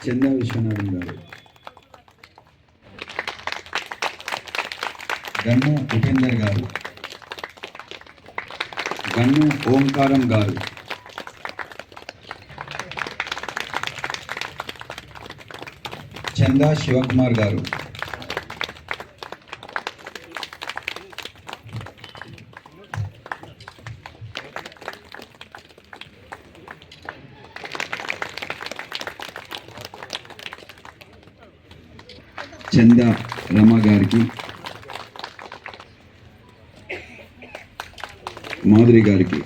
చందా విశ్వనాథం గారు, గన్ను ఉపేందర్ గారు, గన్ను ఓంకారం గారు, చందా శివకుమార్ గారు, చందా రమ గారికి, మాధురి గారికి,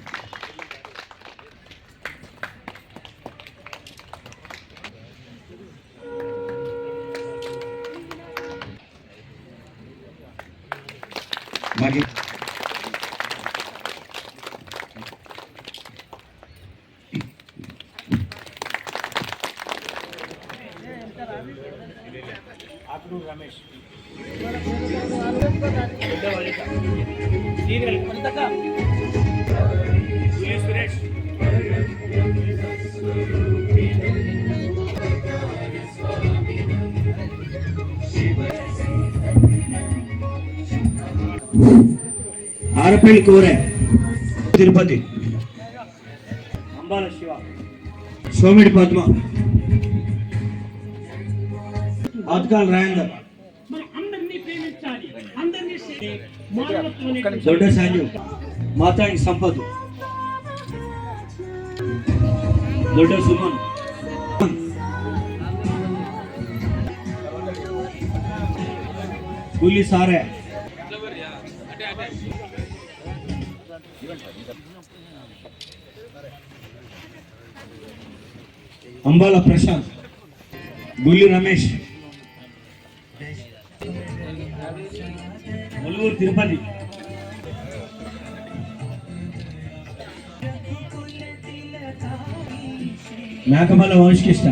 మాకి రమేష్ సురేష్ ఆరపల్లి కోరే తిరుపతి అంబాల శివ సోమిడి పద్మ ఆత్కాల్ రాయందర్ దొడ్డ సంజు మాతాడి సంపద దొడ్డ సుమన్ కూలి సారే అంబాల ప్రశాంత్ గుల్లి రమేష్ ములుగురు తిరుపతి మేకమల్ల వంశకృష్ణ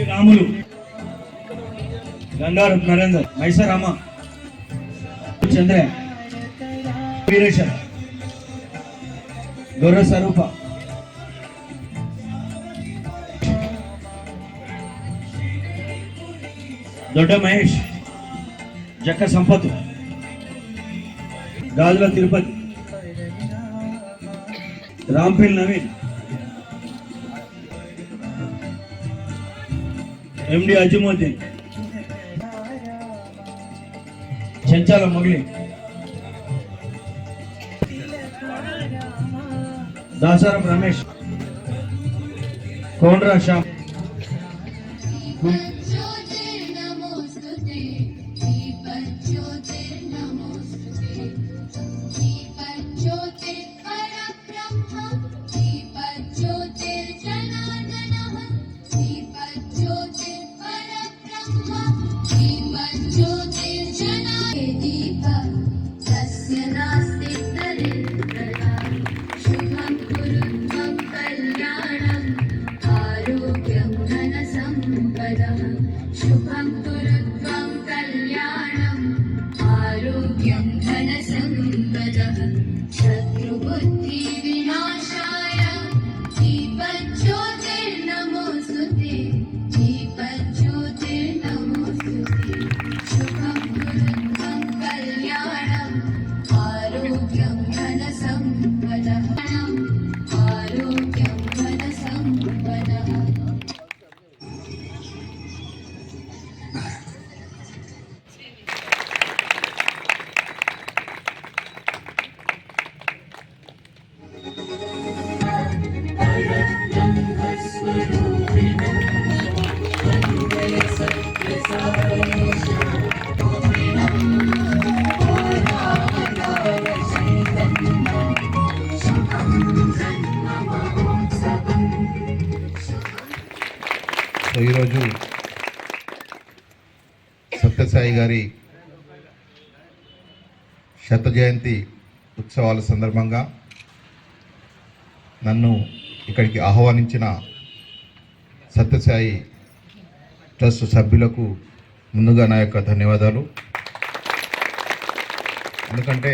రాములు గంగారు నరేందర్ మైసరామ చంద్ర వీరేశ గౌరవ స్వరూప దొడ్డ మహేష్ జక్క సంపత్ గాజుల తిరుపతి రాంపేల్ నవీన్ ఎండి అజుమోద్దీన్ చెంచాల మొగిలి దాసారం రమేష్ కోండ్రా శ్యామ్ शुभं कुरुत्वं कल्याणम् आरोग्यं धनसम्पदः शत्रुबुद्धि विनाशाय दीपज्योतिर्नमोस्तुते दीपज्योतिर्नमोस्तुते शुभं कुरुत्वं कल्याणम् आरोग्यं धनसम्पदः आरोग्यं धनसम्पदः ఈరోజు సత్యసాయి గారి శత జయంతి ఉత్సవాల సందర్భంగా నన్ను ఇక్కడికి ఆహ్వానించిన సత్యసాయి ట్రస్ట్ సభ్యులకు ముందుగా నా యొక్క ధన్యవాదాలు. ఎందుకంటే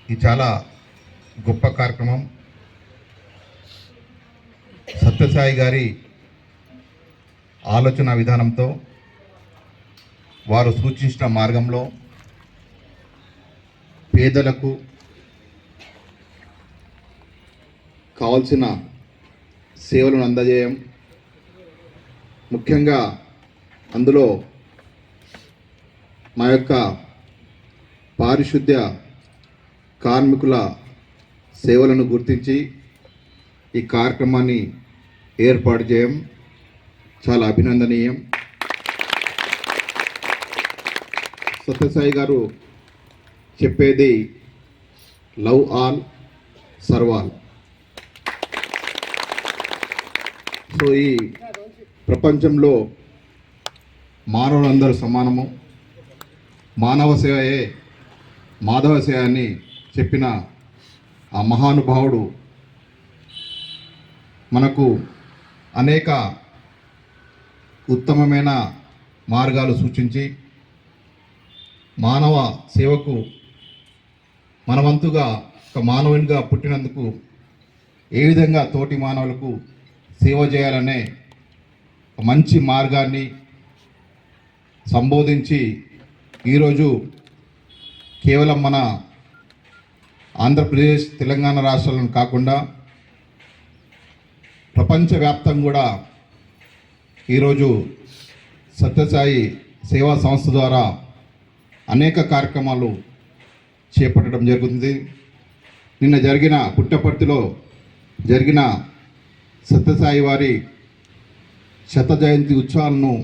ఇది చాలా గొప్ప కార్యక్రమం. సత్యసాయి గారి ఆలోచన విధానంతో వారు సూచించిన మార్గంలో పేదలకు కావాల్సిన సేవలను అందజేయం, ముఖ్యంగా అందులో మా యొక్క పారిశుద్ధ్య కార్మికుల సేవలను గుర్తించి ఈ కార్యక్రమాన్ని ఏర్పాటు చేయడం చాలా అభినందనీయం. సత్యసాయి గారు చెప్పేది love all serve all. So ఈ ప్రపంచంలో మానవులందరూ సమానము, మానవ సేవయే మాధవ సేవ అని చెప్పిన ఆ మహానుభావుడు మనకు అనేక ఉత్తమమైన మార్గాలు సూచించి మానవ సేవకు మనవంతుగా ఒక మానవునిగా పుట్టినందుకు ఏ విధంగా తోటి మానవులకు సేవ చేయాలనే ఒక మంచి మార్గాన్ని సంబోధించి ఈరోజు కేవలం మన ఆంధ్రప్రదేశ్ తెలంగాణ రాష్ట్రాలను కాకుండా ప్రపంచవ్యాప్తంగా కూడా ఈరోజు సత్యసాయి సేవా సంస్థ ద్వారా అనేక కార్యక్రమాలు చేపట్టడం జరుగుతుంది. నిన్న జరిగిన పుట్టపర్తిలో జరిగిన సత్యసాయి వారి శత జయంతి ఉత్సవాలను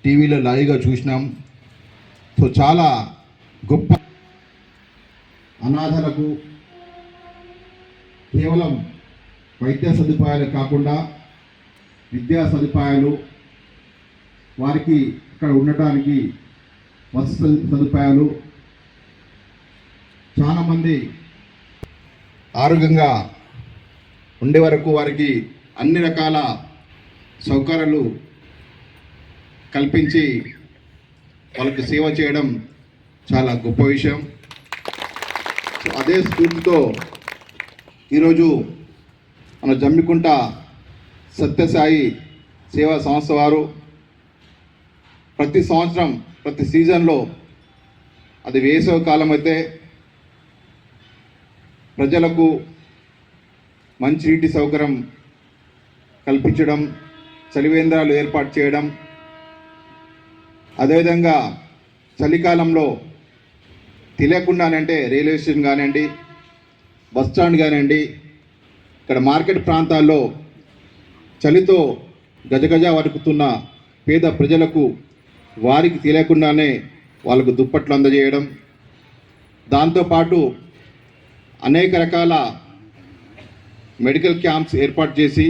టీవీలో లైవ్గా చూసినాం. సో చాలా గొప్ప అనాథలకు కేవలం వైద్య సదుపాయాలు కాకుండా విద్యా సదుపాయాలు, వారికి ఇక్కడ ఉండటానికి వసతి సదుపాయాలు, చాలామంది ఆరోగ్యంగా ఉండే వరకు వారికి అన్ని రకాల సౌకర్యాలు కల్పించి వాళ్ళకి సేవ చేయడం చాలా గొప్ప విషయం. అదే స్ఫూర్తితో ఈరోజు మన జమ్మికుంట సత్యసాయి సేవా సంస్థ వారు ప్రతి సంవత్సరం ప్రతి సీజన్లో, అది వేసవి కాలం అయితే ప్రజలకు మంచినీటి సౌకర్యం కల్పించడం, చలివేంద్రాలు ఏర్పాటు చేయడం, అదేవిధంగా చలికాలంలో తెలియకుండానంటే రైల్వే స్టేషన్ కానివ్వండి, బస్ స్టాండ్ కానివ్వండి, ఇక్కడ మార్కెట్ ప్రాంతాల్లో చలితో గజగజ వణుకుతున్న పేద ప్రజలకు వారికి తెలియకుండానే వాళ్ళకు దుప్పట్లు అందజేయడం, దాంతోపాటు అనేక రకాల మెడికల్ క్యాంప్స్ ఏర్పాటు చేసి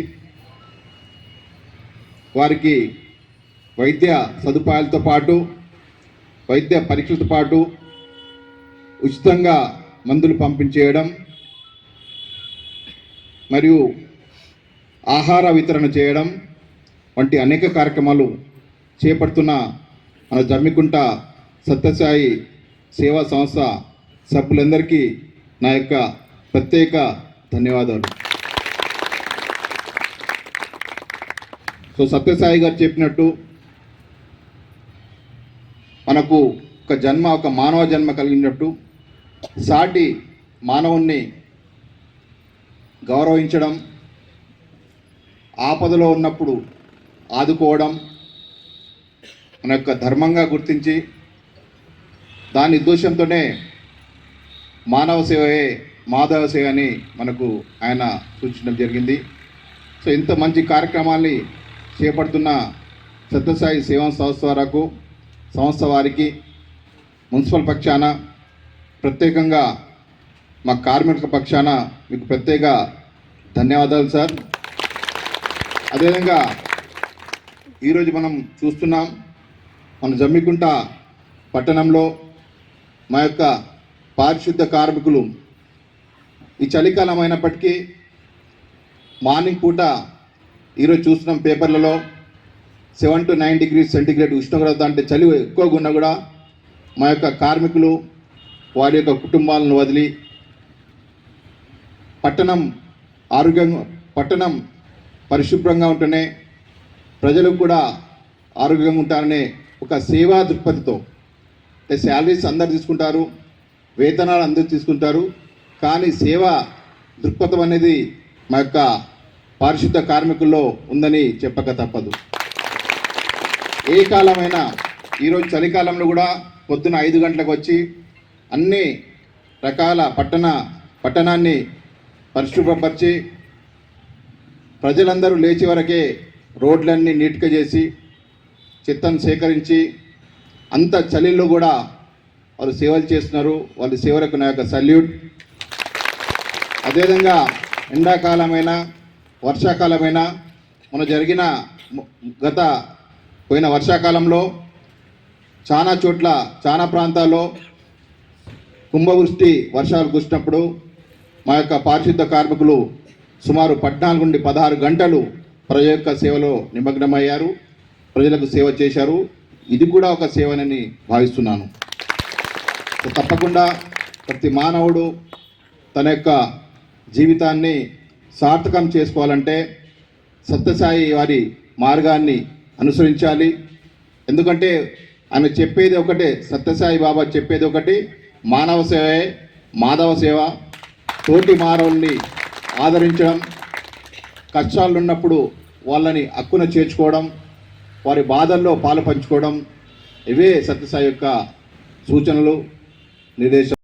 వారికి వైద్య సదుపాయాలతో పాటు వైద్య పరీక్షలతో పాటు ఉచితంగా మందులు పంపించేయడం మరియు ఆహార వితరణ చేయడం వంటి అనేక కార్యక్రమాలు చేపడుతున్న మన జమ్మికుంట సత్యసాయి సేవా సంస్థ సభ్యులందరికీ నా యొక్క ప్రత్యేక ధన్యవాదాలు. సో సత్యసాయి గారు చెప్పినట్టు మనకు ఒక మానవ జన్మ కలిగినట్టు సాటి మానవుణ్ణి గౌరవించడం, ఆపదలో ఉన్నప్పుడు ఆదుకోవడం మన యొక్క ధర్మంగా గుర్తించి దాని ఉద్దేశంతోనే మానవ సేవయే మాధవ సేవ అని మనకు ఆయన సూచించడం జరిగింది. సో ఇంత మంచి కార్యక్రమాల్ని చేపడుతున్న సత్యసాయి సేవా సంస్థ వారికి మున్సిపల్ పక్షాన, ప్రత్యేకంగా మా కార్మికుల పక్షాన మీకు ప్రత్యేక ధన్యవాదాలు సార్. అదేవిధంగా ఈరోజు మనం చూస్తున్నాం, మన జమ్మికుంట పట్టణంలో మా యొక్క పారిశుద్ధ కార్మికులు ఈ చలికాలం అయినప్పటికీ మార్నింగ్ పూట ఈరోజు చూస్తున్నాం పేపర్లలో 7 to 9 degrees సెంటిగ్రేడ్ ఉష్ణోగ్రత, అంటే చలి ఎక్కువగా ఉన్నా కూడా మా యొక్క కార్మికులు వారి యొక్క కుటుంబాలను వదిలి పట్టణం పరిశుభ్రంగా ఉంటేనే ప్రజలు కూడా ఆరోగ్యంగా ఉంటారనే ఒక సేవా దృక్పథితో, అంటే శాలరీస్ అందరు తీసుకుంటారు, వేతనాలు అందరు తీసుకుంటారు, కానీ సేవా దృక్పథం అనేది మా యొక్క పారిశుద్ధ కార్మికుల్లో ఉందని చెప్పక తప్పదు. ఏ కాలమైనా ఈరోజు చలికాలంలో కూడా పొద్దున 5 గంటలకు వచ్చి అన్ని రకాల పట్టణాన్ని పరిశుభ్రపరిచి ప్రజలందరూ లేచి వరకే రోడ్లన్నీ నీట్గా చేసి చెత్తను సేకరించి అంత చలిలో కూడా వాళ్ళు సేవలు చేస్తున్నారు. వాళ్ళ సేవలకు నా యొక్క సల్యూట్. అదేవిధంగా ఎండాకాలమైనా వర్షాకాలమైనా మన జరిగిన పోయిన వర్షాకాలంలో చాలా చోట్ల చాలా ప్రాంతాల్లో కుంభవృష్టి వర్షాలు కురిసినప్పుడు మా యొక్క పారిశుద్ధ కార్మికులు సుమారు 14 నుండి 16 గంటలు ప్రజల యొక్క సేవలో నిమగ్నమయ్యారు, ప్రజలకు సేవ చేశారు. ఇది కూడా ఒక సేవనని భావిస్తున్నాను. తప్పకుండా ప్రతి మానవుడు తన యొక్క జీవితాన్ని సార్థకం చేసుకోవాలంటే సత్యసాయి వారి మార్గాన్ని అనుసరించాలి. ఎందుకంటే ఆయన చెప్పేది ఒకటే, సత్యసాయి బాబా చెప్పేది ఒకటి, మానవ సేవే మాధవ సేవ. తోటి మానవుల్ని ఆదరించడం, కష్టాలు ఉన్నప్పుడు వాళ్ళని హక్కున చేర్చుకోవడం, వారి బాధల్లో పాలు పంచుకోవడం, ఇవే సత్యసాయి యొక్క సూచనలు, నిర్దేశం.